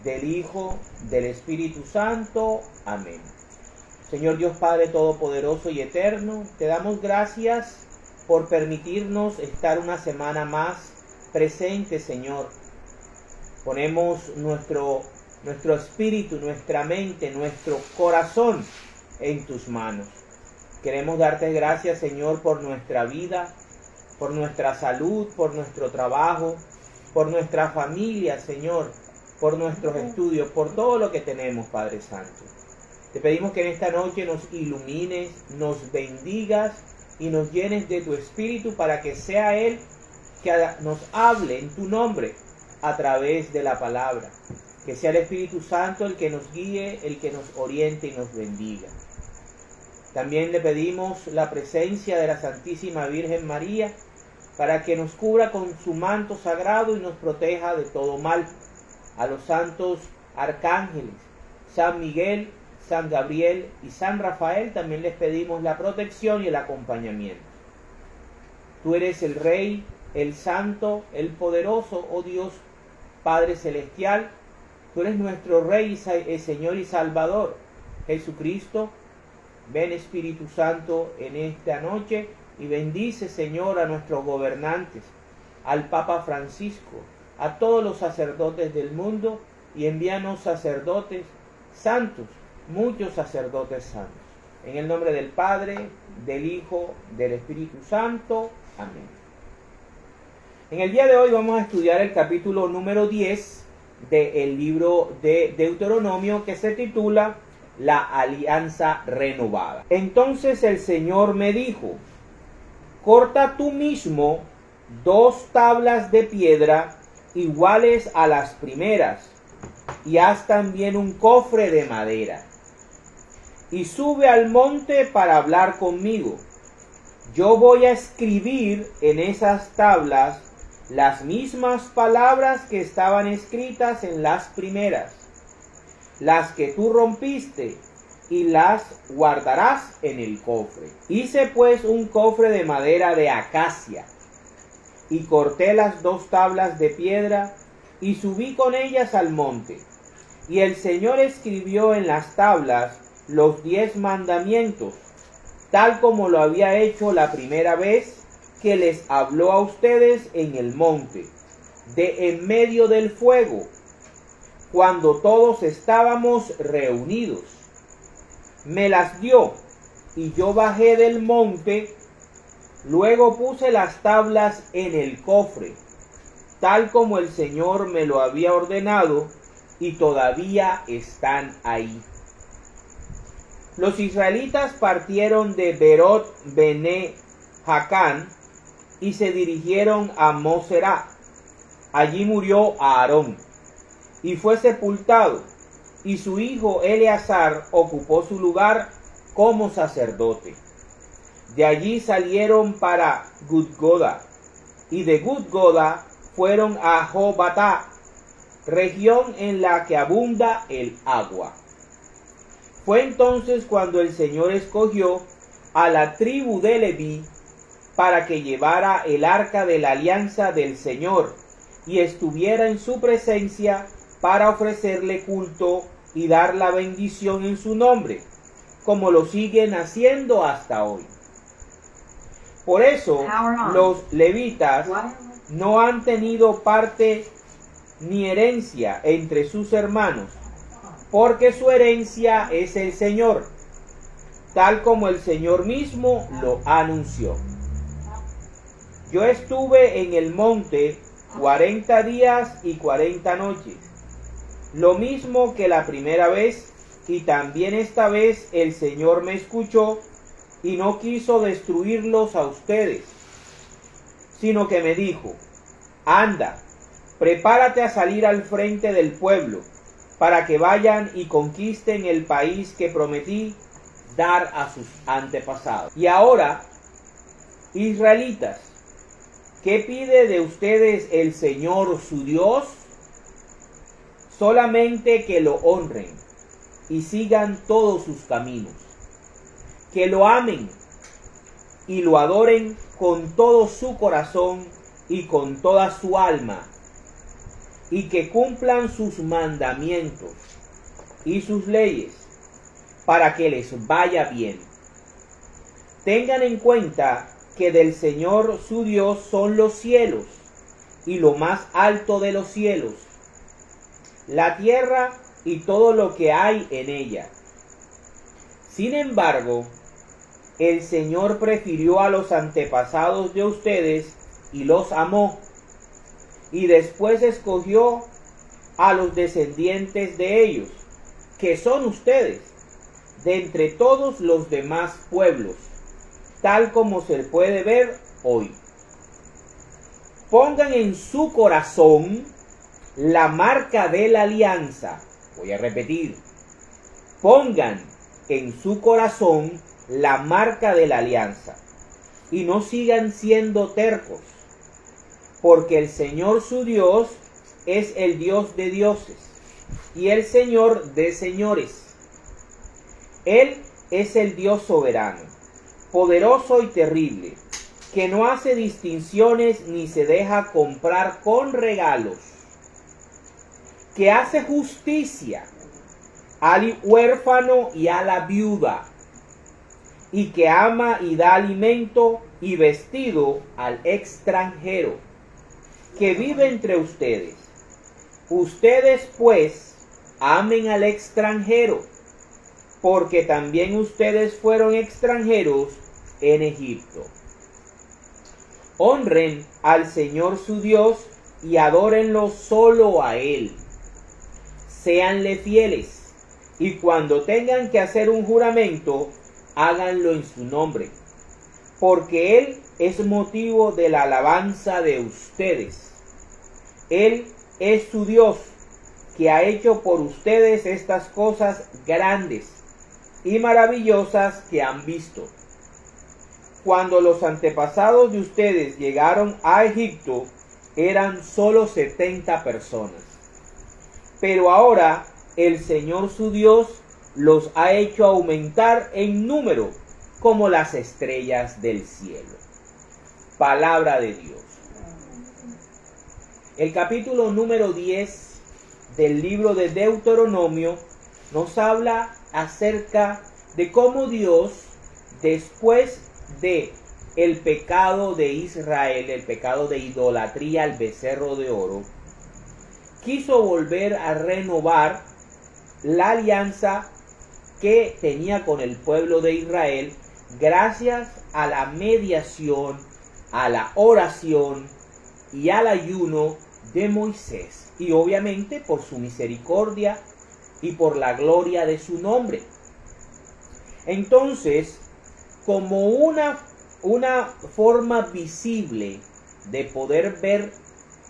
del Hijo, del Espíritu Santo. Amén. Señor Dios Padre Todopoderoso y Eterno, te damos gracias por permitirnos estar una semana más presente, Señor. Ponemos nuestro espíritu, nuestra mente, nuestro corazón en tus manos. Queremos darte gracias, Señor, por nuestra vida, por nuestra salud, por nuestro trabajo, por nuestra familia, Señor, por nuestros estudios, por todo lo que tenemos, Padre Santo. Te pedimos que en esta noche nos ilumines, nos bendigas y nos llenes de tu Espíritu para que sea Él que nos hable en tu nombre a través de la palabra. Que sea el Espíritu Santo el que nos guíe, el que nos oriente y nos bendiga. También le pedimos la presencia de la Santísima Virgen María para que nos cubra con su manto sagrado y nos proteja de todo mal. A los santos arcángeles, San Miguel, San Gabriel y San Rafael también les pedimos la protección y el acompañamiento. Tú eres el Rey, el Santo, el Poderoso, oh Dios Padre Celestial. Tú eres nuestro Rey, Señor y Salvador, Jesucristo. Ven, Espíritu Santo, en esta noche y bendice, Señor, a nuestros gobernantes, al Papa Francisco, a todos los sacerdotes del mundo, y envíanos sacerdotes santos, muchos sacerdotes santos. En el nombre del Padre, del Hijo, del Espíritu Santo. Amén. En el día de hoy vamos a estudiar el capítulo número 10 del libro de Deuteronomio, que se titula La Alianza Renovada. Entonces el Señor me dijo: corta tú mismo 2 tablas de piedra iguales a las primeras, y haz también un cofre de madera, y sube al monte para hablar conmigo. Yo voy a escribir en esas tablas las mismas palabras que estaban escritas en las primeras, las que tú rompiste, y las guardarás en el cofre. Hice pues un cofre de madera de acacia, y corté las 2 tablas de piedra, y subí con ellas al monte. Y el Señor escribió en las tablas los 10 mandamientos, tal como lo había hecho la primera vez que les habló a ustedes en el monte, de en medio del fuego, cuando todos estábamos reunidos. Me las dio, y yo bajé del monte. Luego puse las tablas en el cofre, tal como el Señor me lo había ordenado, y todavía están ahí. Los israelitas partieron de Berot Bene Jacán y se dirigieron a Moserá. Allí murió Aarón y fue sepultado, y su hijo Eleazar ocupó su lugar como sacerdote. De allí salieron para Gudgoda, y de Gudgoda fueron a Jobatá, región en la que abunda el agua. Fue entonces cuando el Señor escogió a la tribu de Leví para que llevara el arca de la alianza del Señor y estuviera en su presencia para ofrecerle culto y dar la bendición en su nombre, como lo siguen haciendo hasta hoy. Por eso los levitas no han tenido parte ni herencia entre sus hermanos, porque su herencia es el Señor, tal como el Señor mismo lo anunció. Yo estuve en el monte 40 días y 40 noches, lo mismo que la primera vez, y también esta vez el Señor me escuchó y no quiso destruirlos a ustedes, sino que me dijo: anda, prepárate a salir al frente del pueblo, para que vayan y conquisten el país que prometí dar a sus antepasados. Y ahora, israelitas, ¿qué pide de ustedes el Señor su Dios? Solamente que lo honren y sigan todos sus caminos, que lo amen y lo adoren con todo su corazón y con toda su alma, y que cumplan sus mandamientos y sus leyes, para que les vaya bien. Tengan en cuenta que del Señor su Dios son los cielos y lo más alto de los cielos, la tierra y todo lo que hay en ella. Sin embargo, el Señor prefirió a los antepasados de ustedes y los amó, y después escogió a los descendientes de ellos, que son ustedes, de entre todos los demás pueblos, tal como se puede ver hoy. Pongan en su corazón la marca de la alianza. Voy a repetir. Pongan en su corazón la marca de la alianza y no sigan siendo tercos, porque el Señor su Dios es el Dios de dioses y el Señor de señores. Él es el Dios soberano, poderoso y terrible, que no hace distinciones ni se deja comprar con regalos, que hace justicia al huérfano y a la viuda, y que ama y da alimento y vestido al extranjero, que vive entre ustedes. Ustedes pues amen al extranjero, porque también ustedes fueron extranjeros en Egipto. Honren al Señor su Dios y adórenlo solo a Él. Séanle fieles, y cuando tengan que hacer un juramento, háganlo en su nombre, porque Él es motivo de la alabanza de ustedes. Él es su Dios, que ha hecho por ustedes estas cosas grandes y maravillosas que han visto. Cuando los antepasados de ustedes llegaron a Egipto, eran solo 70 personas. Pero ahora el Señor su Dios los ha hecho aumentar en número como las estrellas del cielo. Palabra de Dios. El capítulo número 10 del libro de Deuteronomio nos habla acerca de cómo Dios, después de el pecado de Israel, el pecado de idolatría al becerro de oro, quiso volver a renovar la alianza que tenía con el pueblo de Israel gracias a la mediación, a la oración y al ayuno de Moisés, y obviamente por su misericordia y por la gloria de su nombre. Entonces, como una forma visible de poder ver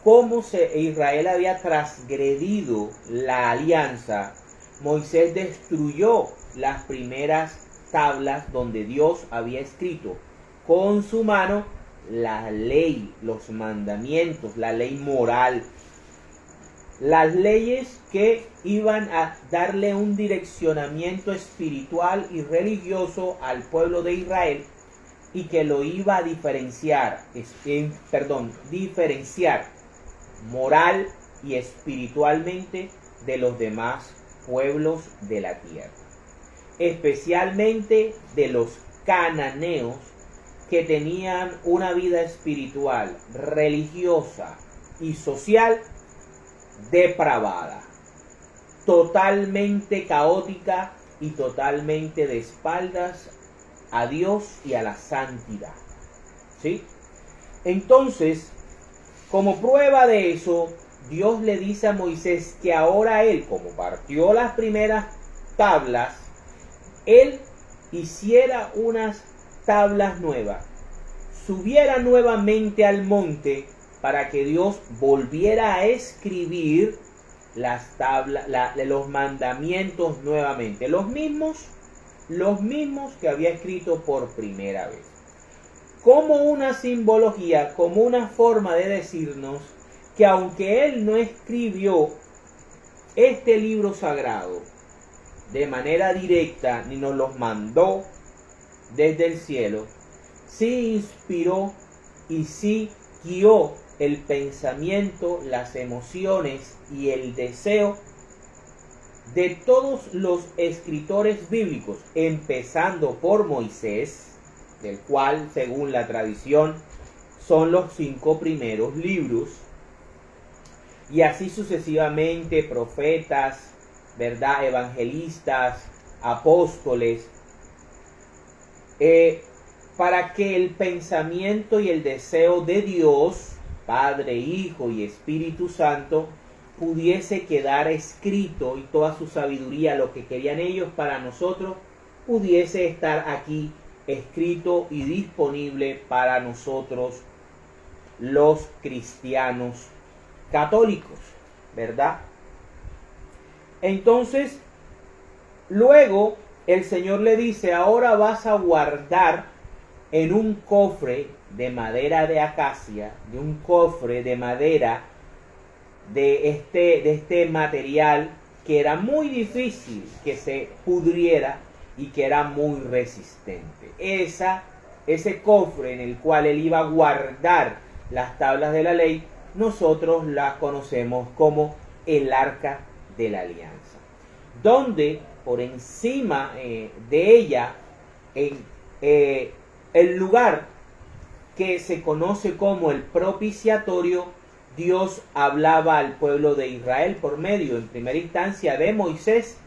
cómo Israel había transgredido la alianza, Moisés destruyó las primeras tablas donde Dios había escrito con su mano la ley, los mandamientos, la ley moral, las leyes que iban a darle un direccionamiento espiritual y religioso al pueblo de Israel y que lo iba a diferenciar moral y espiritualmente de los demás pueblos de la tierra, especialmente de los cananeos, que tenían una vida espiritual, religiosa y social depravada, totalmente caótica y totalmente de espaldas a Dios y a la santidad. ¿Sí? Entonces, como prueba de eso, Dios le dice a Moisés que ahora él, como partió las primeras tablas, él hiciera unas tablas nuevas, subiera nuevamente al monte para que Dios volviera a escribir las tablas, los mandamientos nuevamente, los mismos que había escrito por primera vez, como una simbología, como una forma de decirnos que aunque él no escribió este libro sagrado de manera directa ni nos los mandó desde el cielo, sí inspiró y sí guió el pensamiento, las emociones y el deseo de todos los escritores bíblicos, empezando por Moisés, del cual, según la tradición, son los 5 primeros libros, y así sucesivamente profetas, ¿verdad? Evangelistas, apóstoles, para que el pensamiento y el deseo de Dios, Padre, Hijo y Espíritu Santo, pudiese quedar escrito, y toda su sabiduría, lo que querían ellos para nosotros, pudiese estar aquí escrito y disponible para nosotros los cristianos católicos, ¿verdad? Entonces, luego el Señor le dice: ahora vas a guardar en un cofre de madera de acacia, de un cofre de madera de este material que era muy difícil que se pudriera y que era muy resistente. Ese cofre en el cual él iba a guardar las tablas de la ley, nosotros la conocemos como el Arca de la Alianza, donde por encima de ella, en el lugar que se conoce como el propiciatorio, Dios hablaba al pueblo de Israel por medio, en primera instancia, de Moisés,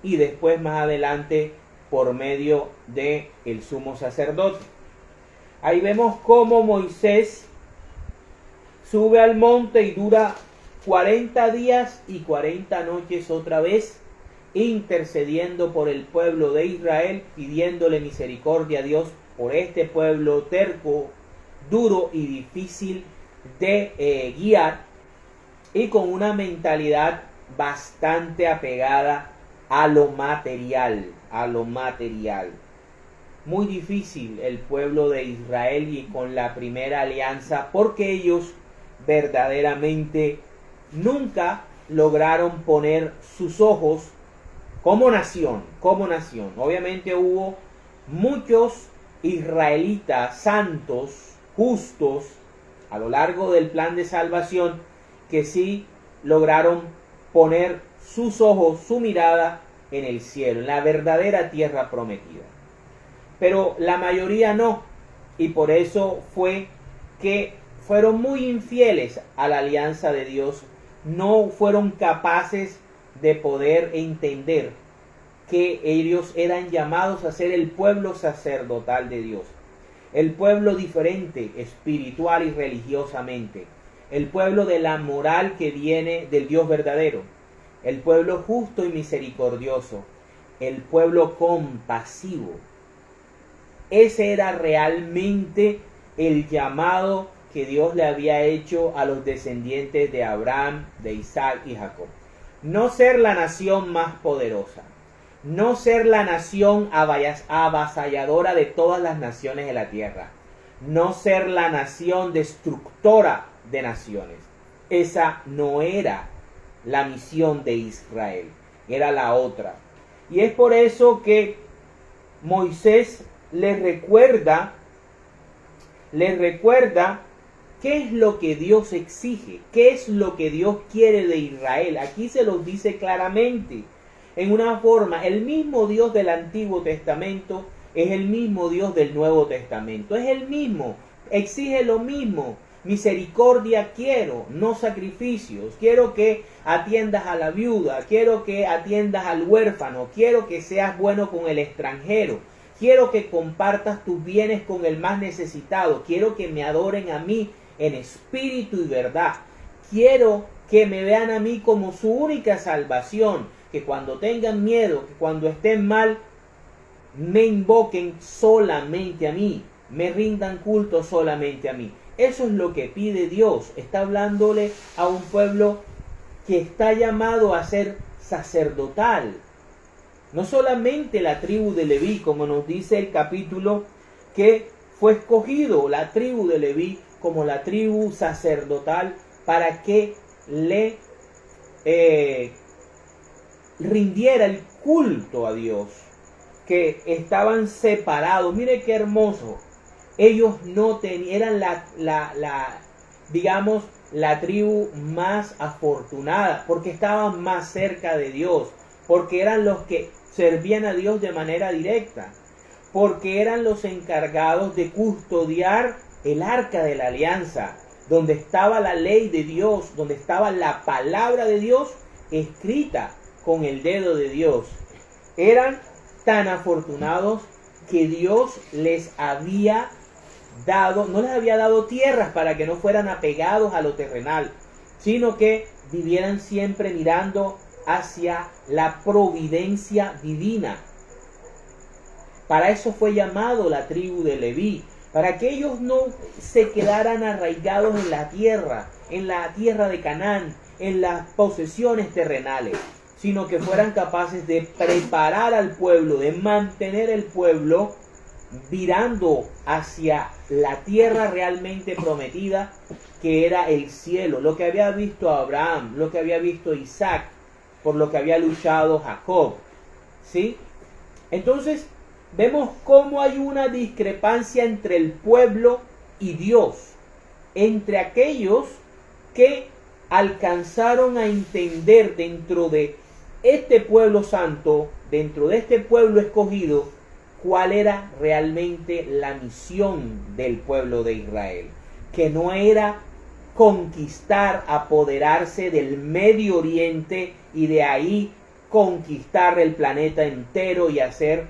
y después más adelante por medio de el sumo sacerdote. Ahí vemos cómo Moisés sube al monte y dura 40 días y 40 noches otra vez, intercediendo por el pueblo de Israel, pidiéndole misericordia a Dios por este pueblo terco, duro y difícil de guiar, y con una mentalidad bastante apegada a lo material, Muy difícil el pueblo de Israel y con la primera alianza, porque ellos verdaderamente nunca lograron poner sus ojos como nación. Obviamente hubo muchos israelitas santos, justos, a lo largo del plan de salvación, que sí lograron poner sus ojos, su mirada en el cielo, en la verdadera tierra prometida. Pero la mayoría no, y por eso fue que fueron muy infieles a la alianza de Dios, no fueron capaces de poder entender que ellos eran llamados a ser el pueblo sacerdotal de Dios, el pueblo diferente espiritual y religiosamente, el pueblo de la moral que viene del Dios verdadero, el pueblo justo y misericordioso, el pueblo compasivo. Ese era realmente el llamado que Dios le había hecho a los descendientes de Abraham, de Isaac y Jacob. No ser la nación más poderosa, no ser la nación avasalladora de todas las naciones de la tierra, no ser la nación destructora de naciones. Esa no era la misión de Israel, era la otra. Y es por eso que Moisés les recuerda qué es lo que Dios exige, qué es lo que Dios quiere de Israel. Aquí se los dice claramente, en una forma. El mismo Dios del Antiguo Testamento es el mismo Dios del Nuevo Testamento, es el mismo, exige lo mismo. Misericordia quiero, no sacrificios. Quiero que atiendas a la viuda, quiero que atiendas al huérfano, quiero que seas bueno con el extranjero, quiero que compartas tus bienes con el más necesitado, quiero que me adoren a mí en espíritu y verdad, quiero que me vean a mí como su única salvación, que cuando tengan miedo, que cuando estén mal, me invoquen solamente a mí, me rindan culto solamente a mí. Eso es lo que pide Dios. Está hablándole a un pueblo que está llamado a ser sacerdotal. No solamente la tribu de Leví, como nos dice el capítulo, que fue escogido la tribu de Leví como la tribu sacerdotal para que le rindiera el culto a Dios, que estaban separados. Mire qué hermoso. Ellos no tenían, eran digamos, la tribu más afortunada, porque estaban más cerca de Dios, porque eran los que servían a Dios de manera directa, porque eran los encargados de custodiar el arca de la alianza, donde estaba la ley de Dios, donde estaba la palabra de Dios escrita con el dedo de Dios. Eran tan afortunados que Dios les había dado, no les había dado tierras para que no fueran apegados a lo terrenal, sino que vivieran siempre mirando hacia la providencia divina. Para eso fue llamado la tribu de Leví, para que ellos no se quedaran arraigados en la tierra de Canaán, en las posesiones terrenales, sino que fueran capaces de preparar al pueblo, de mantener el pueblo virando hacia la tierra realmente prometida, que era el cielo, lo que había visto Abraham, lo que había visto Isaac, por lo que había luchado Jacob, ¿sí? Entonces, vemos cómo hay una discrepancia entre el pueblo y Dios, entre aquellos que alcanzaron a entender dentro de este pueblo santo, dentro de este pueblo escogido, cuál era realmente la misión del pueblo de Israel, que no era conquistar, apoderarse del Medio Oriente y de ahí conquistar el planeta entero y hacer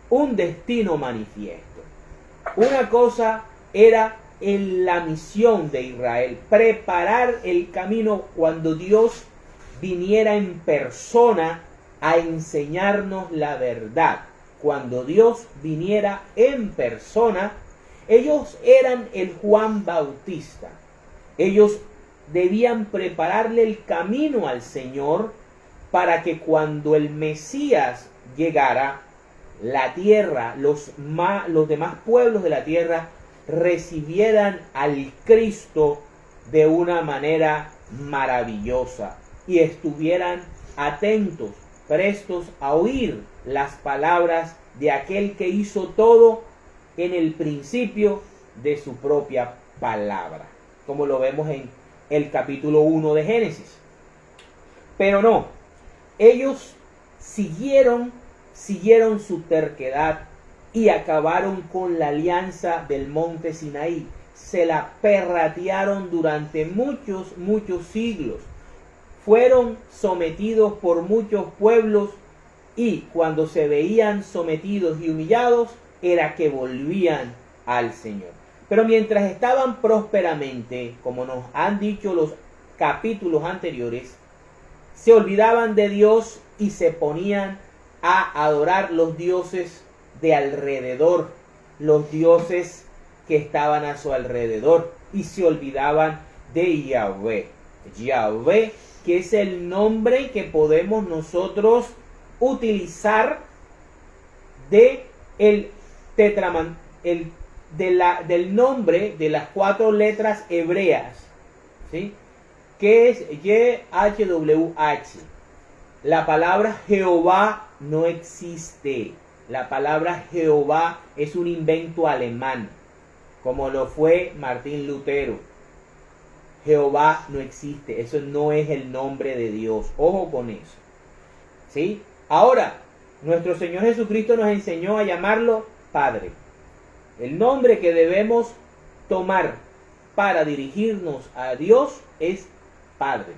un destino manifiesto. Una cosa era en la misión de Israel, preparar el camino cuando Dios viniera en persona a enseñarnos la verdad. Cuando Dios viniera en persona, ellos eran el Juan Bautista. Ellos debían prepararle el camino al Señor para que cuando el Mesías llegara, la tierra, los demás pueblos de la tierra recibieran al Cristo de una manera maravillosa y estuvieran atentos, prestos a oír las palabras de aquel que hizo todo en el principio de su propia palabra, como lo vemos en el capítulo 1 de Génesis. Pero no, ellos siguieron su terquedad y acabaron con la alianza del monte Sinaí. Se la perratearon durante muchos siglos. Fueron sometidos por muchos pueblos y cuando se veían sometidos y humillados era que volvían al Señor. Pero mientras estaban prósperamente, como nos han dicho los capítulos anteriores, se olvidaban de Dios y se ponían a adorar los dioses de alrededor, los dioses que estaban a su alrededor, y se olvidaban de Yahvé. Yahvé, que es el nombre que podemos nosotros utilizar de del nombre de las 4 letras hebreas, ¿sí? Que es YHWH. La palabra Jehová no existe. La palabra Jehová es un invento alemán, como lo fue Martín Lutero. Jehová no existe. Eso no es el nombre de Dios. Ojo con eso, ¿sí? Ahora, nuestro Señor Jesucristo nos enseñó a llamarlo Padre. El nombre que debemos tomar para dirigirnos a Dios es Padre.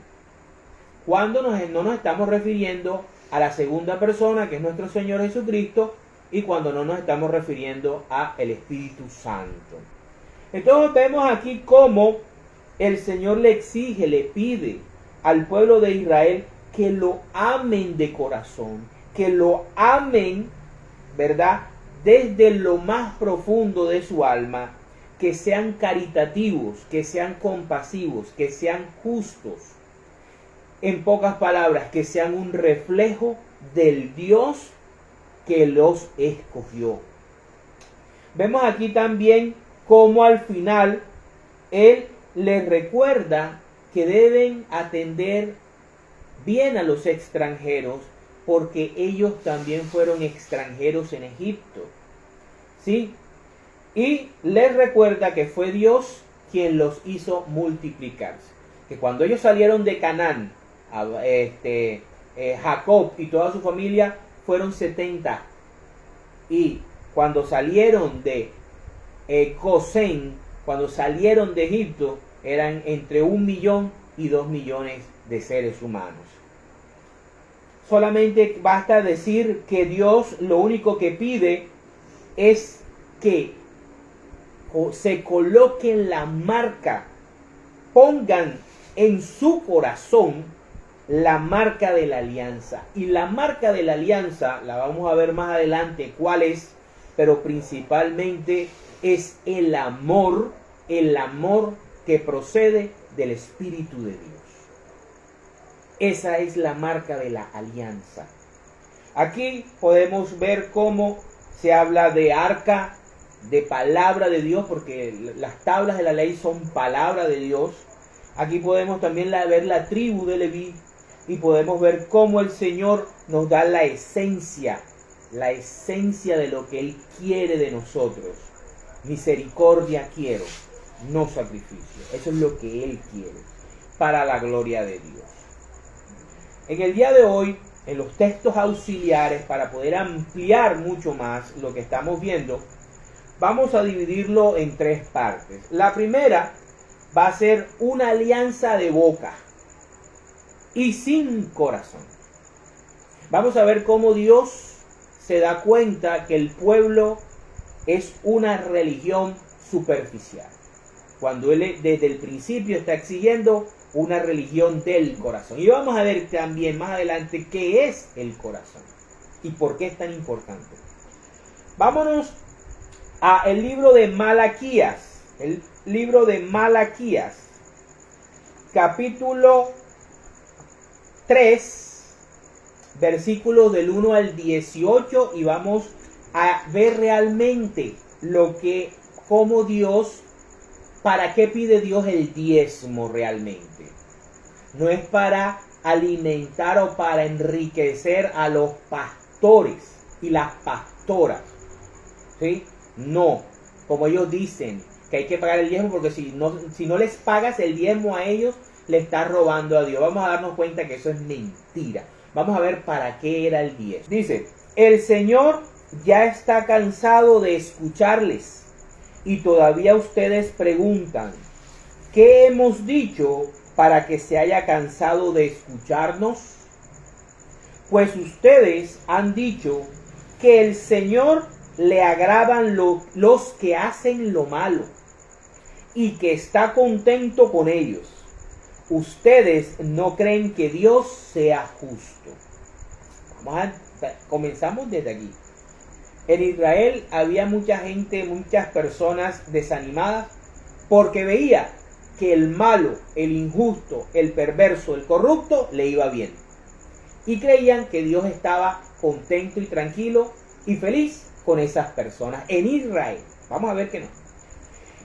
Cuando no nos estamos refiriendo a la segunda persona, que es nuestro Señor Jesucristo, y cuando no nos estamos refiriendo a el Espíritu Santo. Entonces vemos aquí cómo el Señor le exige, le pide al pueblo de Israel que lo amen de corazón, que lo amen, ¿verdad?, desde lo más profundo de su alma, que sean caritativos, que sean compasivos, que sean justos. En pocas palabras, que sean un reflejo del Dios que los escogió. Vemos aquí también cómo al final Él les recuerda que deben atender bien a los extranjeros, porque ellos también fueron extranjeros en Egipto, ¿sí? Y les recuerda que fue Dios quien los hizo multiplicarse. Que cuando ellos salieron de Canaán, Jacob y toda su familia fueron 70. Y cuando salieron de Gosén, cuando salieron de Egipto, eran entre 1 millón y 2 millones de seres humanos. Solamente basta decir que Dios lo único que pide es que se coloquen la marca, pongan en su corazón la marca de la alianza. Y la marca de la alianza, la vamos a ver más adelante cuál es, pero principalmente es el amor que procede del Espíritu de Dios. Esa es la marca de la alianza. Aquí podemos ver cómo se habla de arca, de palabra de Dios, porque las tablas de la ley son palabra de Dios. Aquí podemos también ver la tribu de Leví y podemos ver cómo el Señor nos da la esencia de lo que Él quiere de nosotros. Misericordia quiero, no sacrificio. Eso es lo que Él quiere, para la gloria de Dios. En el día de hoy, en los textos auxiliares, para poder ampliar mucho más lo que estamos viendo, vamos a dividirlo en 3 partes. La primera va a ser una alianza de boca y sin corazón. Vamos a ver cómo Dios se da cuenta que el pueblo es una religión superficial, cuando Él desde el principio está exigiendo una religión del corazón. Y vamos a ver también más adelante qué es el corazón y por qué es tan importante. Vámonos a el libro de Malaquías. El libro de Malaquías, capítulo 3, versículos del 1 al 18, y vamos a ver realmente cómo Dios, para qué pide Dios el diezmo realmente. No es para alimentar o para enriquecer a los pastores y las pastoras, ¿sí? No, como ellos dicen que hay que pagar el diezmo, porque si no les pagas el diezmo a ellos, le estás robando a Dios. Vamos a darnos cuenta que eso es mentira. Vamos a ver para qué era el diezmo. Dice, el Señor ya está cansado de escucharles y todavía ustedes preguntan, ¿qué hemos dicho para que se haya cansado de escucharnos? Pues ustedes han dicho que el Señor le agradan los que hacen lo malo y que está contento con ellos. Ustedes no creen que Dios sea justo. Comenzamos desde aquí. En Israel había mucha gente, muchas personas desanimadas porque veía que el malo, el injusto, el perverso, el corrupto le iba bien. Y creían que Dios estaba contento y tranquilo y feliz con esas personas. En Israel, vamos a ver que no.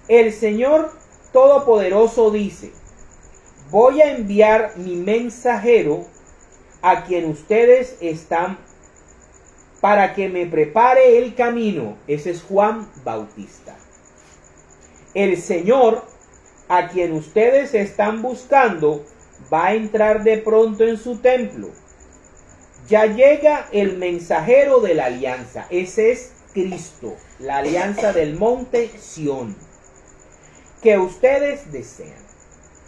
El Señor Todopoderoso dice, voy a enviar mi mensajero a quien ustedes están para que me prepare el camino. Ese es Juan Bautista. El Señor a quien ustedes están buscando va a entrar de pronto en su templo. Ya llega el mensajero de la alianza. Ese es Cristo, la alianza del monte Sión, que ustedes desean.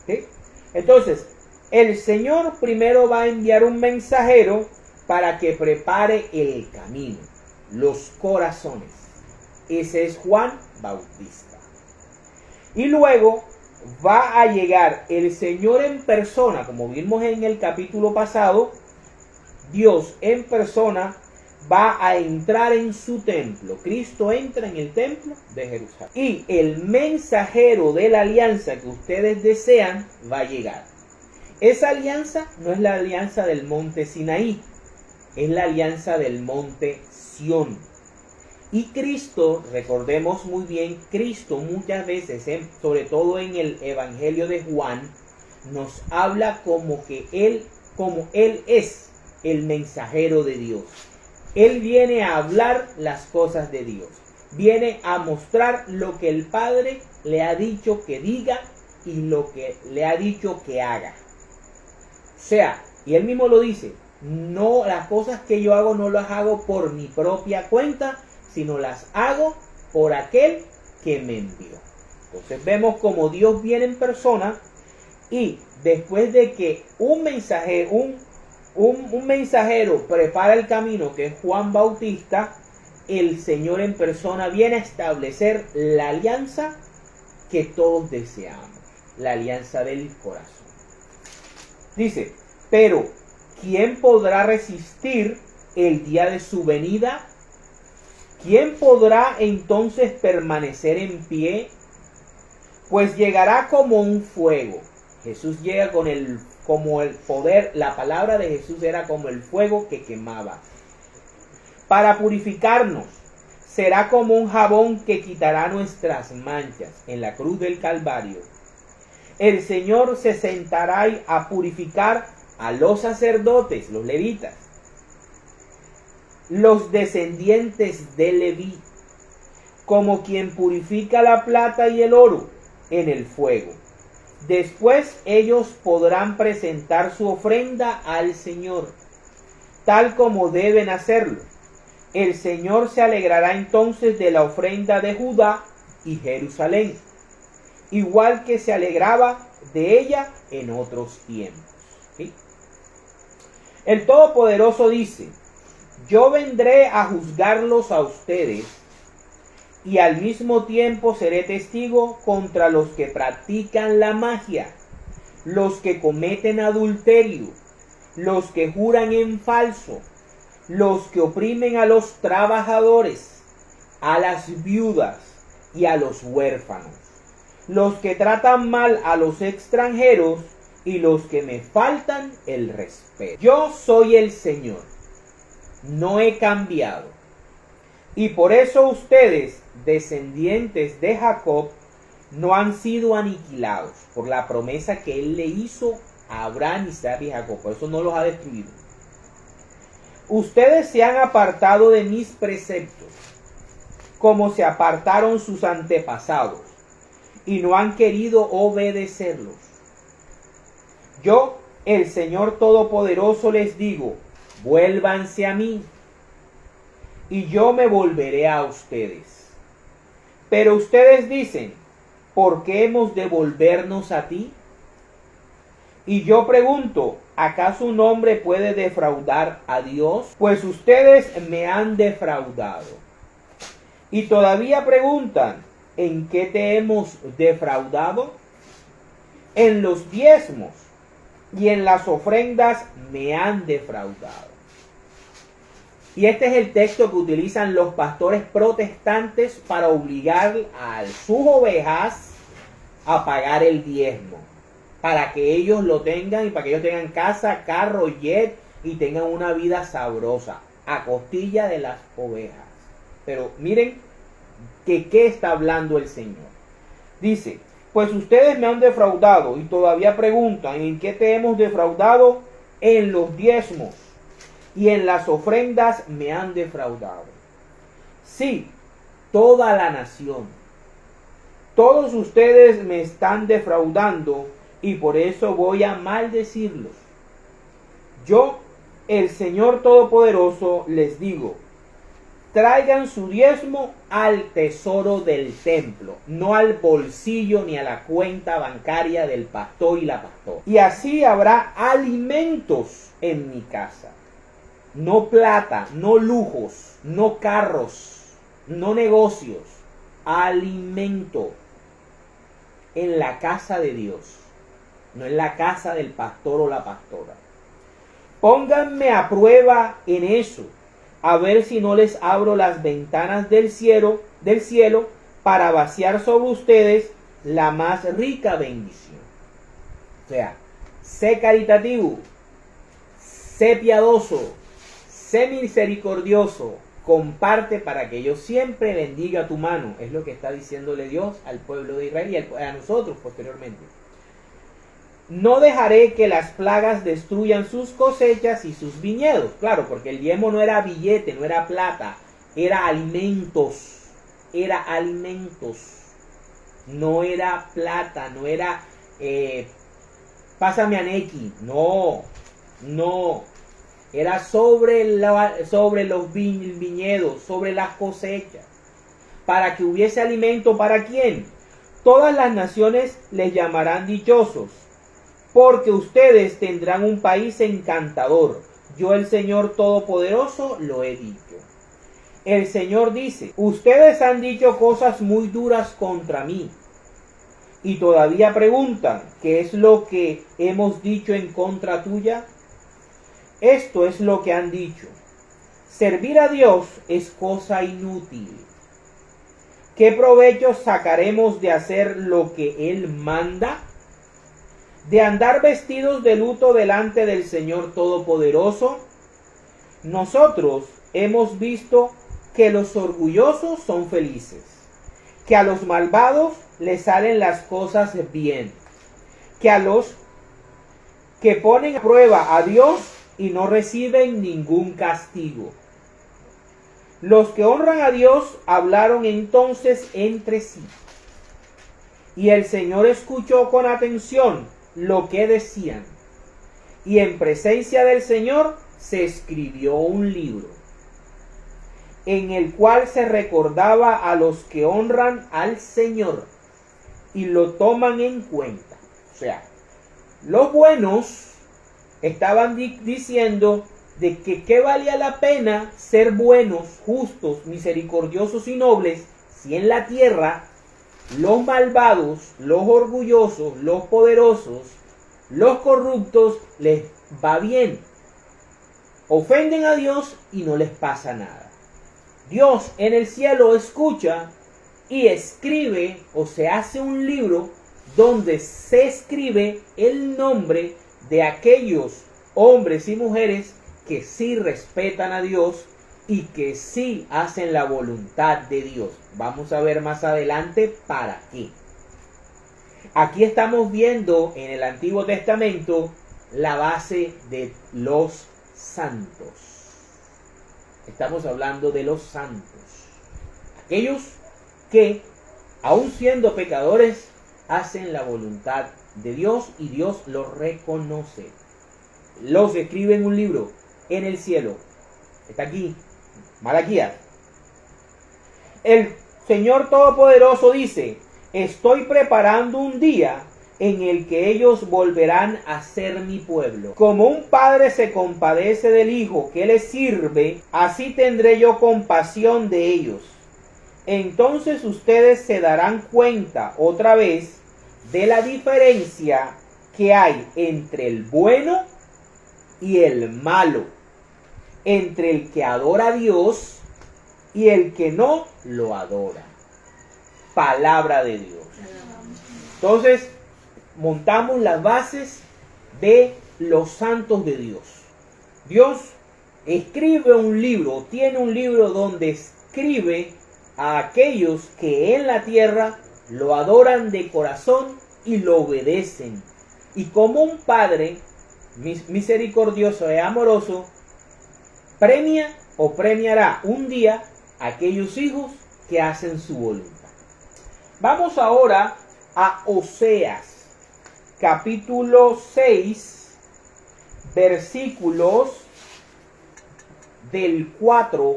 ¿Sí? Entonces, el Señor primero va a enviar un mensajero para que prepare el camino, los corazones. Ese es Juan Bautista. Y luego va a llegar el Señor en persona, como vimos en el capítulo pasado. Dios en persona va a entrar en su templo. Cristo entra en el templo de Jerusalén. Y el mensajero de la alianza que ustedes desean va a llegar. Esa alianza no es la alianza del monte Sinaí, es la alianza del monte Sión. Y Cristo, recordemos muy bien, Cristo muchas veces, sobre todo en el Evangelio de Juan, nos habla como Él es el mensajero de Dios. Él viene a hablar las cosas de Dios. viene a mostrar lo que el Padre le ha dicho que diga y lo que le ha dicho que haga. O sea, y él mismo lo dice, no, las cosas que yo hago no las hago por mi propia cuenta, sino las hago por aquel que me envió. Entonces vemos como Dios viene en persona y después de que un mensajero prepara el camino, que es Juan Bautista, el Señor en persona viene a establecer la alianza que todos deseamos, la alianza del corazón. Dice, pero ¿quién podrá resistir el día de su venida? ¿Quién podrá entonces permanecer en pie? Pues llegará como un fuego. Jesús llega como el poder, la palabra de Jesús era como el fuego que quemaba. Para purificarnos, será como un jabón que quitará nuestras manchas en la cruz del Calvario. El Señor se sentará a purificar a los sacerdotes, los levitas, los descendientes de Leví, como quien purifica la plata y el oro en el fuego. Después ellos podrán presentar su ofrenda al Señor, tal como deben hacerlo. El Señor se alegrará entonces de la ofrenda de Judá y Jerusalén, igual que se alegraba de ella en otros tiempos. ¿Sí? El Todopoderoso dice, yo vendré a juzgarlos a ustedes y al mismo tiempo seré testigo contra los que practican la magia, los que cometen adulterio, los que juran en falso, los que oprimen a los trabajadores, a las viudas y a los huérfanos, los que tratan mal a los extranjeros y los que me faltan el respeto. Yo soy el Señor, no he cambiado. Y por eso ustedes, descendientes de Jacob, no han sido aniquilados por la promesa que él le hizo a Abraham, Isaac y Jacob. Por eso no los ha destruido. Ustedes se han apartado de mis preceptos, como se apartaron sus antepasados, y no han querido obedecerlos. Yo, el Señor Todopoderoso, les digo, vuélvanse a mí, y yo me volveré a ustedes. Pero ustedes dicen, ¿por qué hemos de volvernos a ti? Y yo pregunto, ¿acaso un hombre puede defraudar a Dios? Pues ustedes me han defraudado. Y todavía preguntan, ¿en qué te hemos defraudado? En los diezmos y en las ofrendas me han defraudado. Y este es el texto que utilizan los pastores protestantes para obligar a sus ovejas a pagar el diezmo, para que ellos lo tengan y para que ellos tengan casa, carro, jet y tengan una vida sabrosa a costilla de las ovejas. Pero miren que qué está hablando el Señor. Dice, pues ustedes me han defraudado y todavía preguntan, ¿en qué te hemos defraudado? En los diezmos y en las ofrendas me han defraudado. Sí, toda la nación. Todos ustedes me están defraudando y por eso voy a maldecirlos. Yo, el Señor Todopoderoso, les digo, traigan su diezmo al tesoro del templo, no al bolsillo ni a la cuenta bancaria del pastor y la pastora. Y así habrá alimentos en mi casa. No plata, no lujos, no carros, no negocios, alimento en la casa de Dios, no en la casa del pastor o la pastora. Pónganme a prueba en eso, a ver si no les abro las ventanas del cielo para vaciar sobre ustedes la más rica bendición. O sea, sé caritativo, sé piadoso, sé misericordioso, comparte para que yo siempre bendiga tu mano. Es lo que está diciéndole Dios al pueblo de Israel y a nosotros posteriormente. No dejaré que las plagas destruyan sus cosechas y sus viñedos. Claro, porque el diezmo no era billete, no era plata, era alimentos. era alimentos, no era plata, no era pásame anequi, no, era sobre los viñedos, sobre las cosechas, para que hubiese alimento. ¿Para quién? Todas las naciones les llamarán dichosos, porque ustedes tendrán un país encantador. Yo, el Señor Todopoderoso, lo he dicho. El Señor dice: ustedes han dicho cosas muy duras contra mí, y todavía preguntan: ¿qué es lo que hemos dicho en contra tuya? Esto es lo que han dicho: servir a Dios es cosa inútil. ¿Qué provecho sacaremos de hacer lo que Él manda? ¿De andar vestidos de luto delante del Señor Todopoderoso? Nosotros hemos visto que los orgullosos son felices, que a los malvados les salen las cosas bien, que a los que ponen a prueba a Dios y no reciben ningún castigo. Los que honran a Dios hablaron entonces entre sí, y el Señor escuchó con atención lo que decían, y en presencia del Señor se escribió un libro, en el cual se recordaba a los que honran al Señor y lo toman en cuenta. O sea, los buenos estaban diciendo de que qué valía la pena ser buenos, justos, misericordiosos y nobles, si en la tierra los malvados, los orgullosos, los poderosos, los corruptos les va bien. Ofenden a Dios y no les pasa nada. Dios en el cielo escucha y escribe, o se hace un libro donde se escribe el nombre de aquellos hombres y mujeres que sí respetan a Dios y que sí hacen la voluntad de Dios. Vamos a ver más adelante para qué. Aquí estamos viendo en el Antiguo Testamento la base de los santos. Estamos hablando de los santos. Aquellos que, aun siendo pecadores, hacen la voluntad de Dios y Dios los reconoce. Los escribe en un libro en el cielo. Está aquí, Malaquías. El Señor Todopoderoso dice: estoy preparando un día en el que ellos volverán a ser mi pueblo. Como un padre se compadece del hijo que le sirve, así tendré yo compasión de ellos. Entonces ustedes se darán cuenta otra vez de la diferencia que hay entre el bueno y el malo, entre el que adora a Dios y el que no lo adora. Palabra de Dios. Entonces, montamos las bases de los santos de Dios. Dios escribe un libro, tiene un libro donde escribe a aquellos que en la tierra lo adoran de corazón y lo obedecen. Y como un padre misericordioso y amoroso, premia o premiará un día a aquellos hijos que hacen su voluntad. Vamos ahora a Oseas, capítulo 6, versículos del 4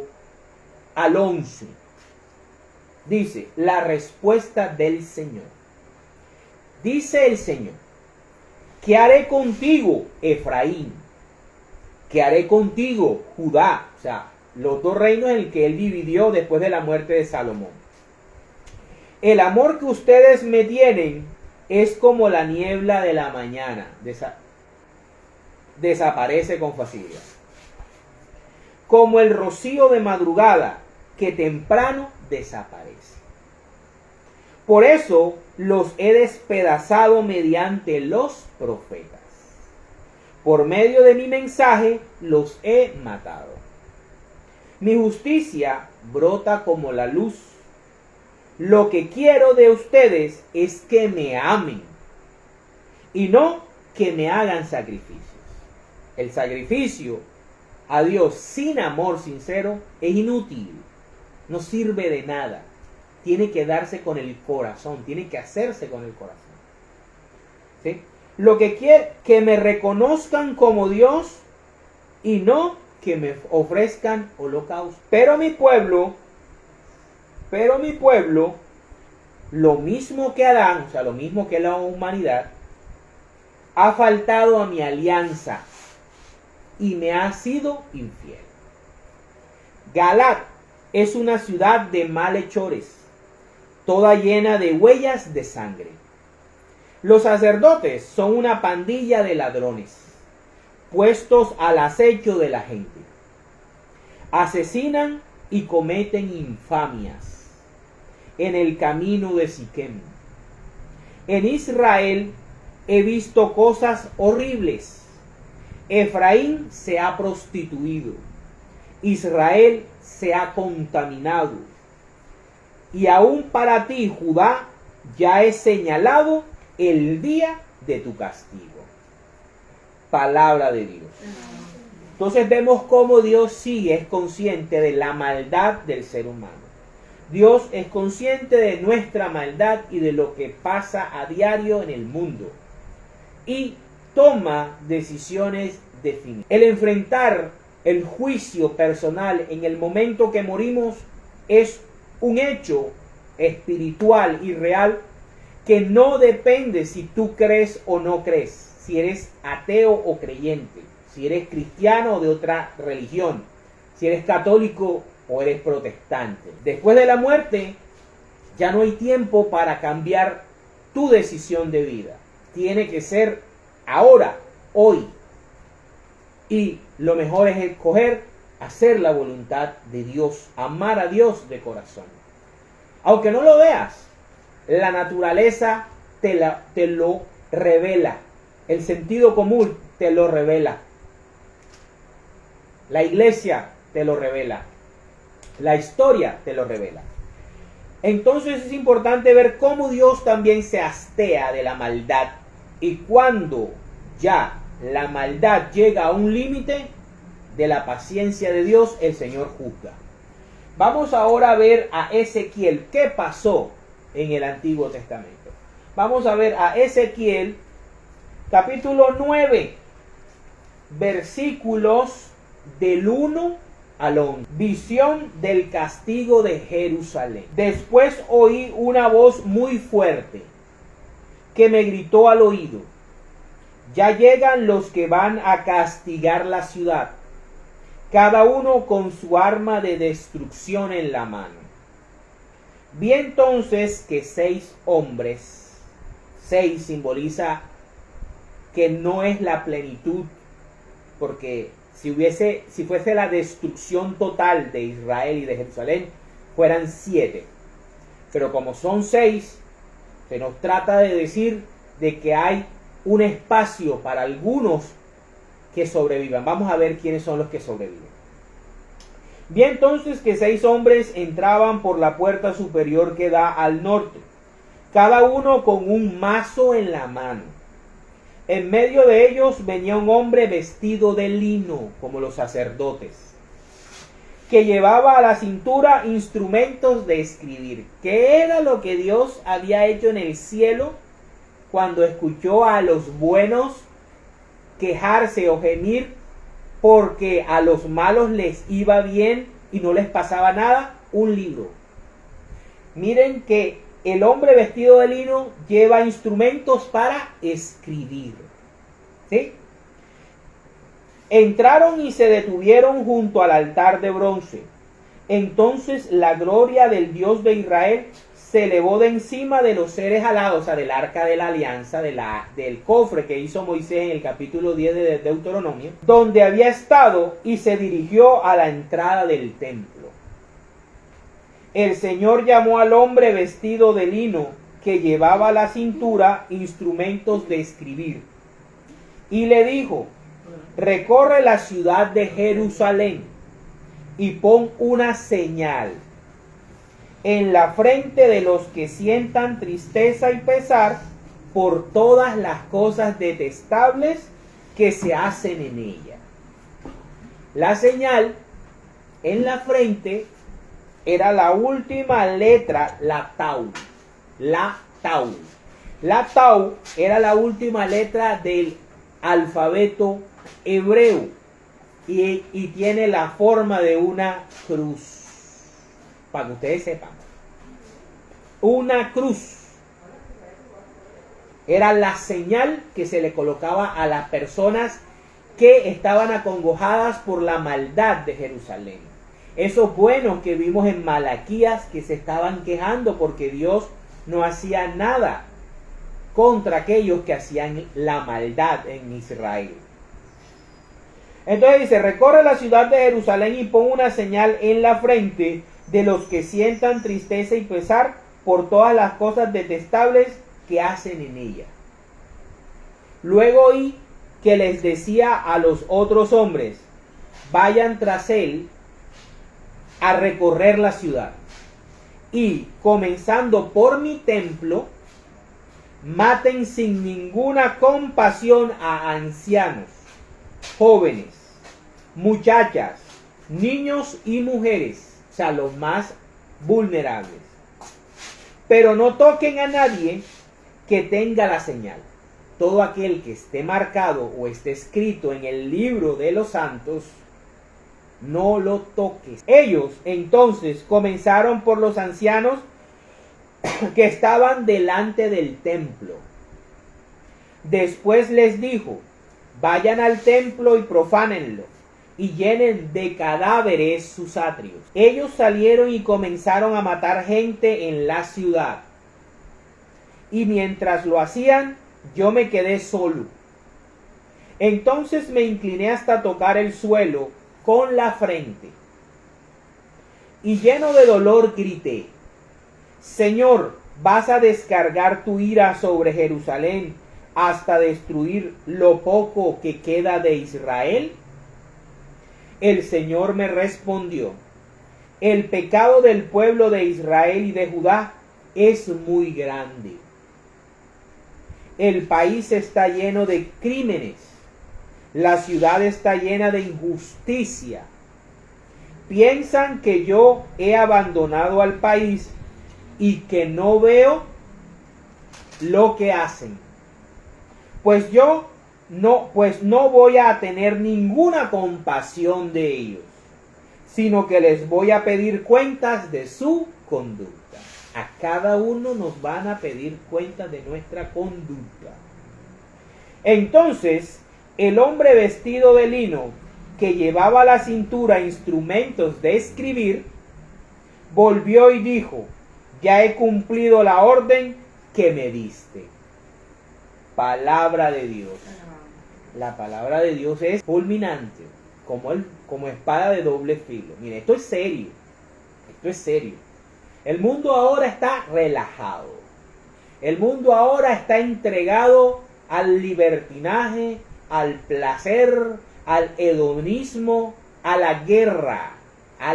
al 11. Dice, la respuesta del Señor. Dice el Señor: ¿qué haré contigo, Efraín? ¿Qué haré contigo, Judá? O sea, los dos reinos en el que él dividió después de la muerte de Salomón. El amor que ustedes me tienen es como la niebla de la mañana. Desaparece con facilidad. Como el rocío de madrugada, que temprano desaparece. Por eso los he despedazado mediante los profetas. Por medio de mi mensaje los he matado. Mi justicia brota como la luz. Lo que quiero de ustedes es que me amen y no que me hagan sacrificios. El sacrificio a Dios sin amor sincero es inútil, no sirve de nada. tiene que darse con el corazón, tiene que hacerse con el corazón. ¿Sí? Lo que quiere, que me reconozcan como Dios y no que me ofrezcan holocaustos. Pero mi pueblo, lo mismo que Adán, o sea, lo mismo que la humanidad, ha faltado a mi alianza y me ha sido infiel. Galaad es una ciudad de malhechores, toda llena de huellas de sangre. Los sacerdotes son una pandilla de ladrones, puestos al acecho de la gente. Asesinan y cometen infamias en el camino de Siquem. En Israel he visto cosas horribles. Efraín se ha prostituido. Israel se ha contaminado. Y aún para ti, Judá, ya he señalado el día de tu castigo. Palabra de Dios. Entonces vemos cómo Dios sí es consciente de la maldad del ser humano. Dios es consciente de nuestra maldad y de lo que pasa a diario en el mundo. Y toma decisiones definidas. El enfrentar el juicio personal en el momento que morimos es un hecho espiritual y real que no depende si tú crees o no crees, si eres ateo o creyente, si eres cristiano o de otra religión, si eres católico o eres protestante. Después de la muerte ya no hay tiempo para cambiar tu decisión de vida. Tiene que ser ahora, hoy. Y lo mejor es escoger hacer la voluntad de Dios, amar a Dios de corazón. Aunque no lo veas, la naturaleza te lo revela. El sentido común te lo revela. La iglesia te lo revela. La historia te lo revela. Entonces es importante ver cómo Dios también se hastea de la maldad. Y cuando ya la maldad llega a un límite de la paciencia de Dios, el Señor juzga. Vamos ahora a ver a Ezequiel. ¿Qué pasó en el Antiguo Testamento? Vamos a ver a Ezequiel, capítulo 9, versículos del 1 al 11. Visión del castigo de Jerusalén. Después oí una voz muy fuerte que me gritó al oído: ya llegan los que van a castigar la ciudad, cada uno con su arma de destrucción en la mano. Vi entonces que 6 hombres, 6 simboliza que no es la plenitud, porque si fuese la destrucción total de Israel y de Jerusalén, fueran 7. Pero como son 6, se nos trata de decir de que hay un espacio para algunos que sobrevivan. Vamos a ver quiénes son los que sobreviven. Vi entonces que 6 hombres entraban por la puerta superior que da al norte, cada uno con un mazo en la mano. En medio de ellos venía un hombre vestido de lino, como los sacerdotes, que llevaba a la cintura instrumentos de escribir. ¿Qué era lo que Dios había hecho en el cielo cuando escuchó a los buenos quejarse o gemir porque a los malos les iba bien y no les pasaba nada? Un libro. Miren que el hombre vestido de lino lleva instrumentos para escribir. ¿Sí? Entraron y se detuvieron junto al altar de bronce. Entonces la gloria del Dios de Israel se elevó de encima de los seres alados, o sea, del arca de la alianza, del cofre que hizo Moisés en el capítulo 10 de Deuteronomio, donde había estado, y se dirigió a la entrada del templo. El Señor llamó al hombre vestido de lino que llevaba a la cintura instrumentos de escribir y le dijo: recorre la ciudad de Jerusalén y pon una señal en la frente de los que sientan tristeza y pesar por todas las cosas detestables que se hacen en ella. La señal en la frente era la última letra, la Tau. La Tau. La Tau era la última letra del alfabeto hebreo y tiene la forma de una cruz. Para que ustedes sepan. Una cruz. Era la señal que se le colocaba a las personas que estaban acongojadas por la maldad de Jerusalén. Esos buenos que vimos en Malaquías que se estaban quejando porque Dios no hacía nada contra aquellos que hacían la maldad en Israel. Entonces dice, recorre la ciudad de Jerusalén y pon una señal en la frente de los que sientan tristeza y pesar por todas las cosas detestables que hacen en ella. Luego oí que les decía a los otros hombres, vayan tras él a recorrer la ciudad y comenzando por mi templo, maten sin ninguna compasión a ancianos, jóvenes, muchachas, niños y mujeres, o sea, los más vulnerables. Pero no toquen a nadie que tenga la señal. Todo aquel que esté marcado o esté escrito en el libro de los santos, no lo toques. Ellos entonces comenzaron por los ancianos que estaban delante del templo. Después les dijo, vayan al templo y profánenlo, y llenen de cadáveres sus atrios. Ellos salieron y comenzaron a matar gente en la ciudad. Y mientras lo hacían, yo me quedé solo. Entonces me incliné hasta tocar el suelo con la frente. Y lleno de dolor grité, Señor, ¿vas a descargar tu ira sobre Jerusalén hasta destruir lo poco que queda de Israel? El Señor me respondió, el pecado del pueblo de Israel y de Judá es muy grande. El país está lleno de crímenes, la ciudad está llena de injusticia. Piensan que yo he abandonado al país y que no veo lo que hacen. Pues no voy a tener ninguna compasión de ellos, sino que les voy a pedir cuentas de su conducta. A cada uno nos van a pedir cuentas de nuestra conducta. Entonces, el hombre vestido de lino, que llevaba a la cintura instrumentos de escribir, volvió y dijo, ya he cumplido la orden que me diste. Palabra de Dios. La palabra de Dios es fulminante, como espada de doble filo. Mire, esto es serio. Esto es serio. El mundo ahora está relajado. El mundo ahora está entregado al libertinaje, al placer, al hedonismo, a la guerra, a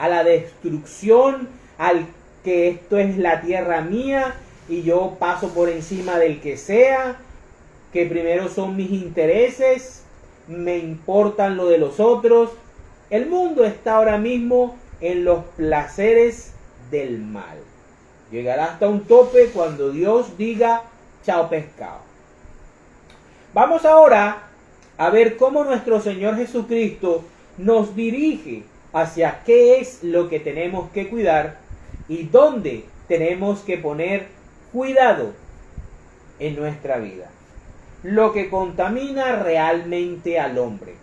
la destrucción, al que esto es la tierra mía y yo paso por encima del que sea, que primero son mis intereses, me importan lo de los otros. El mundo está ahora mismo en los placeres del mal. Llegará hasta un tope cuando Dios diga chao pescado. Vamos ahora a ver cómo nuestro Señor Jesucristo nos dirige hacia qué es lo que tenemos que cuidar y dónde tenemos que poner cuidado en nuestra vida. Lo que contamina realmente al hombre.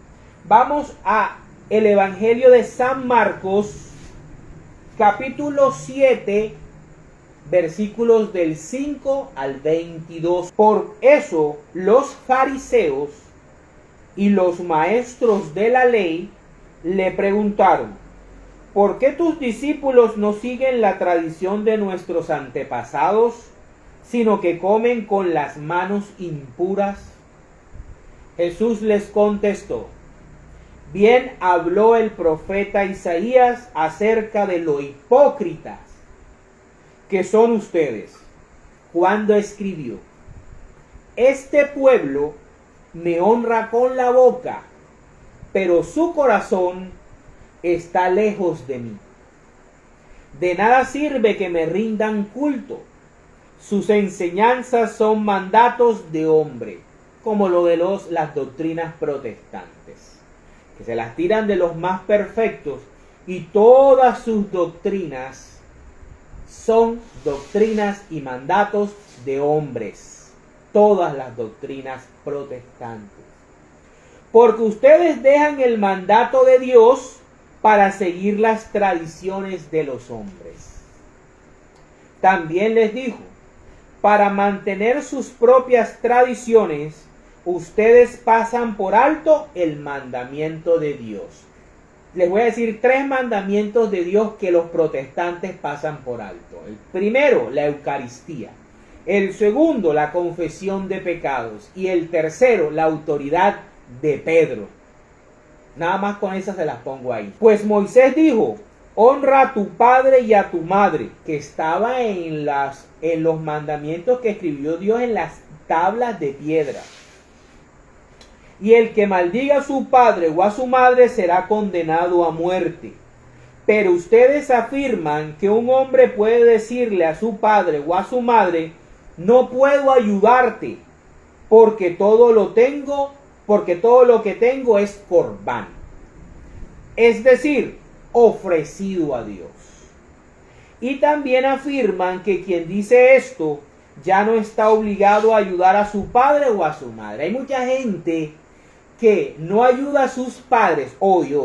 Vamos a el Evangelio de San Marcos, capítulo 7, versículos del 5 al 22. Por eso los fariseos y los maestros de la ley le preguntaron, ¿por qué tus discípulos no siguen la tradición de nuestros antepasados, sino que comen con las manos impuras? Jesús les contestó, bien habló el profeta Isaías acerca de lo hipócritas que son ustedes, cuando escribió, este pueblo me honra con la boca, pero su corazón está lejos de mí. De nada sirve que me rindan culto. Sus enseñanzas son mandatos de hombre, como lo de las doctrinas protestantes, que se las tiran de los más perfectos, y todas sus doctrinas son doctrinas y mandatos de hombres. Todas las doctrinas protestantes. Porque ustedes dejan el mandato de Dios para seguir las tradiciones de los hombres. También les dijo, para mantener sus propias tradiciones, ustedes pasan por alto el mandamiento de Dios. Les voy a decir 3 mandamientos de Dios que los protestantes pasan por alto. El primero, la Eucaristía. El segundo, la confesión de pecados. Y el tercero, la autoridad de Pedro. Nada más con esas se las pongo ahí. Pues Moisés dijo, honra a tu padre y a tu madre, que estaba en los mandamientos que escribió Dios en las tablas de piedra. Y el que maldiga a su padre o a su madre será condenado a muerte. Pero ustedes afirman que un hombre puede decirle a su padre o a su madre, no puedo ayudarte, porque todo lo que tengo es corbán. Es decir, ofrecido a Dios. Y también afirman que quien dice esto ya no está obligado a ayudar a su padre o a su madre. Hay mucha gente que no ayuda a sus padres hoy,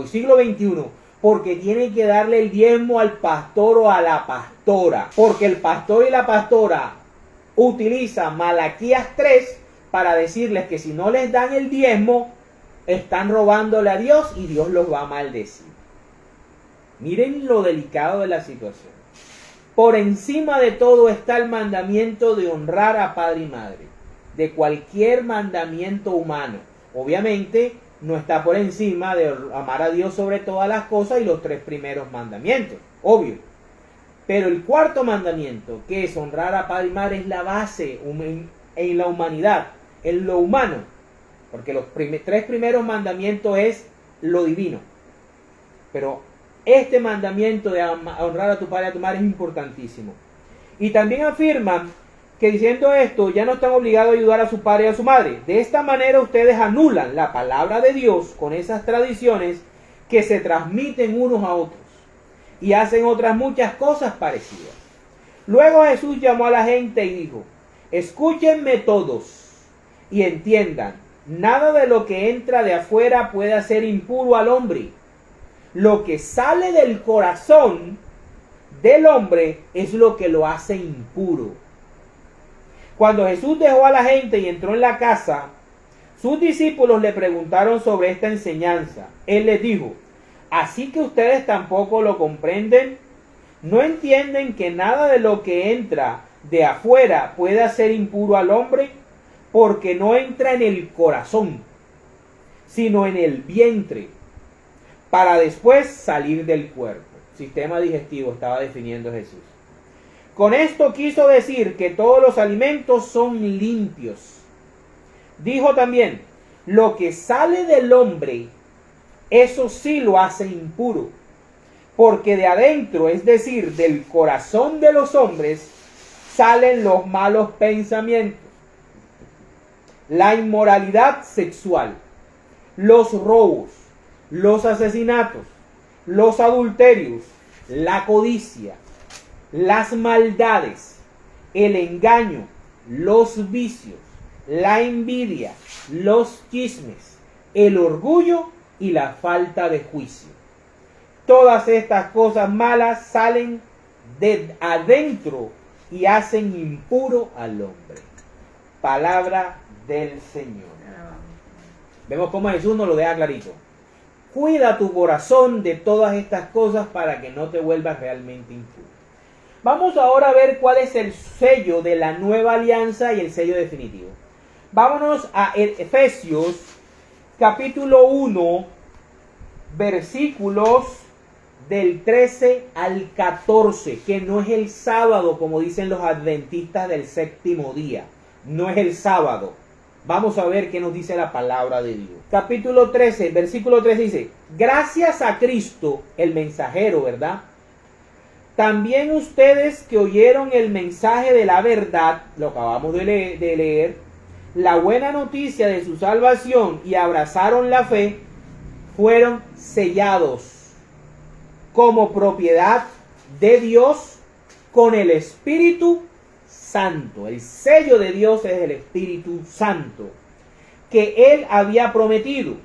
siglo XXI, porque tiene que darle el diezmo al pastor o a la pastora, porque el pastor y la pastora utilizan Malaquías 3 para decirles que si no les dan el diezmo, están robándole a Dios y Dios los va a maldecir. Miren lo delicado de la situación. Por encima de todo está el mandamiento de honrar a padre y madre, de cualquier mandamiento humano. Obviamente no está por encima de amar a Dios sobre todas las cosas y los 3 primeros mandamientos, obvio. Pero el 4.º mandamiento, que es honrar a padre y madre, es la base en la humanidad, en lo humano. Porque los 3 primeros mandamientos es lo divino. Pero este mandamiento de honrar a tu padre y a tu madre es importantísimo. Y también afirman que diciendo esto ya no están obligados a ayudar a su padre y a su madre. De esta manera ustedes anulan la palabra de Dios con esas tradiciones que se transmiten unos a otros y hacen otras muchas cosas parecidas. Luego Jesús llamó a la gente y dijo, escúchenme todos y entiendan, nada de lo que entra de afuera puede hacer impuro al hombre. Lo que sale del corazón del hombre es lo que lo hace impuro. Cuando Jesús dejó a la gente y entró en la casa, sus discípulos le preguntaron sobre esta enseñanza. Él les dijo, ¿así que ustedes tampoco lo comprenden? ¿No entienden que nada de lo que entra de afuera puede hacer impuro al hombre? Porque no entra en el corazón, sino en el vientre, para después salir del cuerpo. Sistema digestivo estaba definiendo Jesús. Con esto quiso decir que todos los alimentos son limpios. Dijo también, lo que sale del hombre, eso sí lo hace impuro, porque de adentro, es decir, del corazón de los hombres, salen los malos pensamientos, la inmoralidad sexual, los robos, los asesinatos, los adulterios, la codicia, las maldades, el engaño, los vicios, la envidia, los chismes, el orgullo y la falta de juicio. Todas estas cosas malas salen de adentro y hacen impuro al hombre. Palabra del Señor. Vemos cómo Jesús nos lo deja clarito. Cuida tu corazón de todas estas cosas para que no te vuelvas realmente impuro. Vamos ahora a ver cuál es el sello de la nueva alianza y el sello definitivo. Vámonos a Efesios capítulo 1, versículos del 13 al 14, que no es el sábado como dicen los adventistas del séptimo día. No es el sábado. Vamos a ver qué nos dice la palabra de Dios. Capítulo 13, versículo 13 dice, gracias a Cristo, el mensajero, ¿verdad? también ustedes que oyeron el mensaje de la verdad, lo acabamos de leer, la buena noticia de su salvación y abrazaron la fe, fueron sellados como propiedad de Dios con el Espíritu Santo. El sello de Dios es el Espíritu Santo que Él había prometido.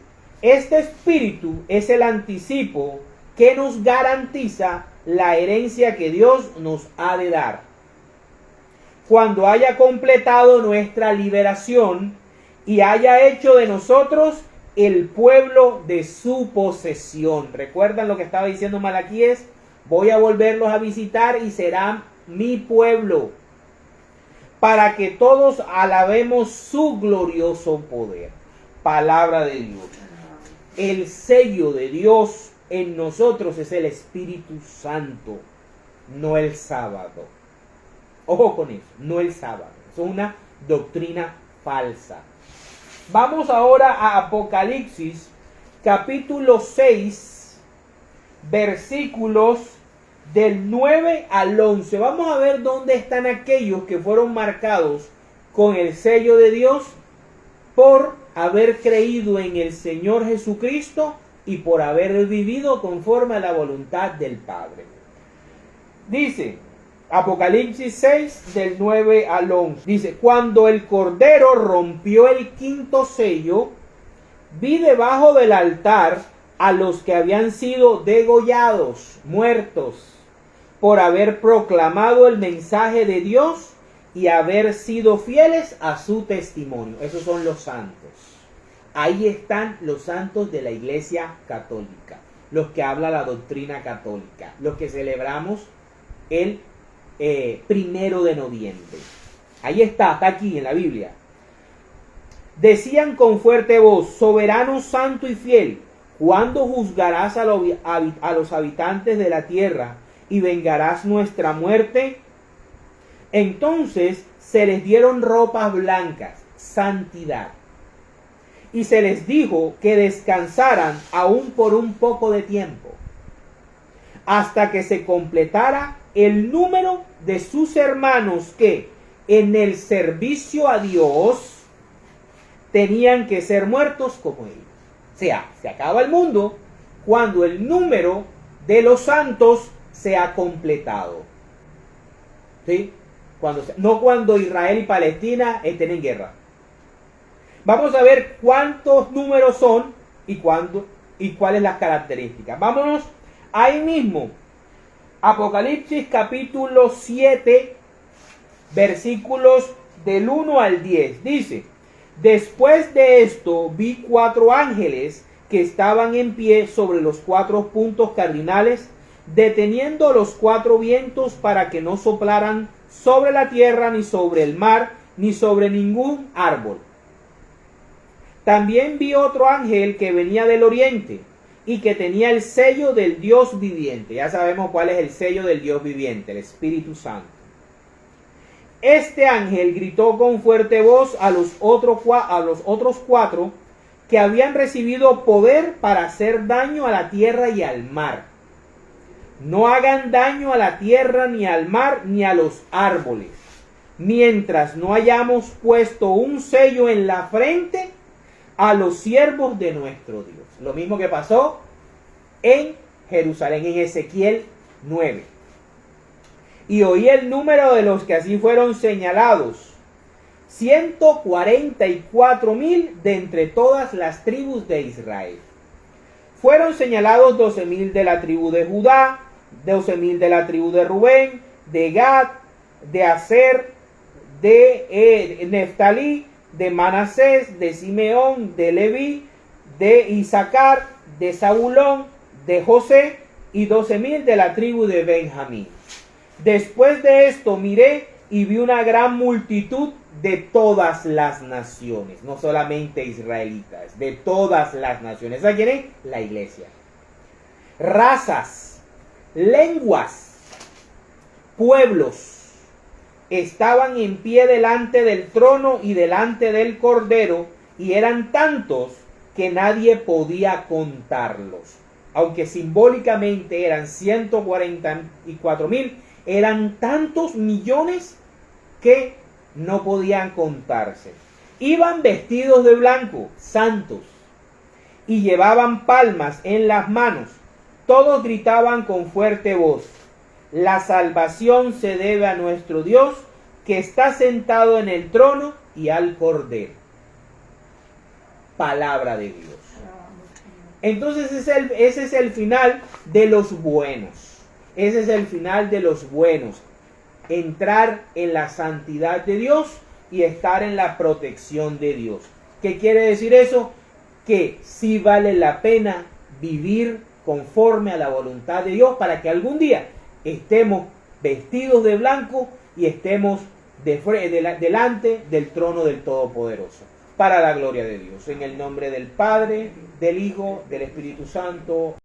Este Espíritu es el anticipo que nos garantiza la herencia que Dios nos ha de dar. Cuando haya completado nuestra liberación y haya hecho de nosotros el pueblo de su posesión. ¿Recuerdan lo que estaba diciendo Malaquías? Voy a volverlos a visitar y serán mi pueblo, para que todos alabemos su glorioso poder. Palabra de Dios. El sello de Dios en nosotros es el Espíritu Santo, no el sábado. Ojo con eso, no el sábado. Es una doctrina falsa. Vamos ahora a Apocalipsis, capítulo 6, versículos del 9 al 11. Vamos a ver dónde están aquellos que fueron marcados con el sello de Dios por haber creído en el Señor Jesucristo y por haber vivido conforme a la voluntad del Padre. Dice Apocalipsis 6 del 9 al 11. Dice: cuando el Cordero rompió el quinto sello, vi debajo del altar a los que habían sido degollados, muertos, por haber proclamado el mensaje de Dios y haber sido fieles a su testimonio. Esos son los santos. Ahí están los santos de la Iglesia Católica, los que habla la doctrina católica, los que celebramos el 1 de noviembre. Ahí está aquí en la Biblia. Decían con fuerte voz: soberano, santo y fiel, ¿cuándo juzgarás a los habitantes de la tierra y vengarás nuestra muerte? Entonces se les dieron ropas blancas, santidad, y se les dijo que descansaran aún por un poco de tiempo, hasta que se completara el número de sus hermanos que en el servicio a Dios tenían que ser muertos como ellos. O sea, se acaba el mundo cuando el número de los santos se ha completado. ¿Sí? No cuando Israel y Palestina estén en guerra. Vamos a ver cuántos números son y cuáles las características. Vámonos ahí mismo. Apocalipsis capítulo 7, versículos del 1 al 10. Dice: después de esto vi 4 ángeles que estaban en pie sobre los 4 puntos cardinales, deteniendo los 4 vientos para que no soplaran sobre la tierra, ni sobre el mar, ni sobre ningún árbol. También vi otro ángel que venía del oriente y que tenía el sello del Dios viviente. Ya sabemos cuál es el sello del Dios viviente, el Espíritu Santo. Este ángel gritó con fuerte voz a los otros 4 que habían recibido poder para hacer daño a la tierra y al mar. No hagan daño a la tierra, ni al mar, ni a los árboles, mientras no hayamos puesto un sello en la frente a los siervos de nuestro Dios. Lo mismo que pasó en Jerusalén, en Ezequiel 9. Y oí el número de los que así fueron señalados: 144,000 de entre todas las tribus de Israel. Fueron señalados 12,000 de la tribu de Judá, 12,000 de la tribu de Rubén, de Gad, de Aser, de Neftalí, de Manasés, de Simeón, de Leví, de Isaacar, de Zabulón, de José, y 12,000 de la tribu de Benjamín. Después de esto miré y vi una gran multitud de todas las naciones, no solamente israelitas, de todas las naciones. ¿A quién es? La iglesia. Razas, lenguas, pueblos, estaban en pie delante del trono y delante del Cordero, y eran tantos que nadie podía contarlos. aunque simbólicamente eran 144.000, eran tantos millones que no podían contarse. Iban vestidos de blanco, santos, y llevaban palmas en las manos. Todos gritaban con fuerte voz: la salvación se debe a nuestro Dios, que está sentado en el trono, y al Cordero. Palabra de Dios. Entonces ese es el final de los buenos. Ese es el final de los buenos. Entrar en la santidad de Dios y estar en la protección de Dios. ¿Qué quiere decir eso? Que sí vale la pena vivir conforme a la voluntad de Dios para que algún día estemos vestidos de blanco y estemos delante del trono del Todopoderoso, para la gloria de Dios. En el nombre del Padre, del Hijo, del Espíritu Santo.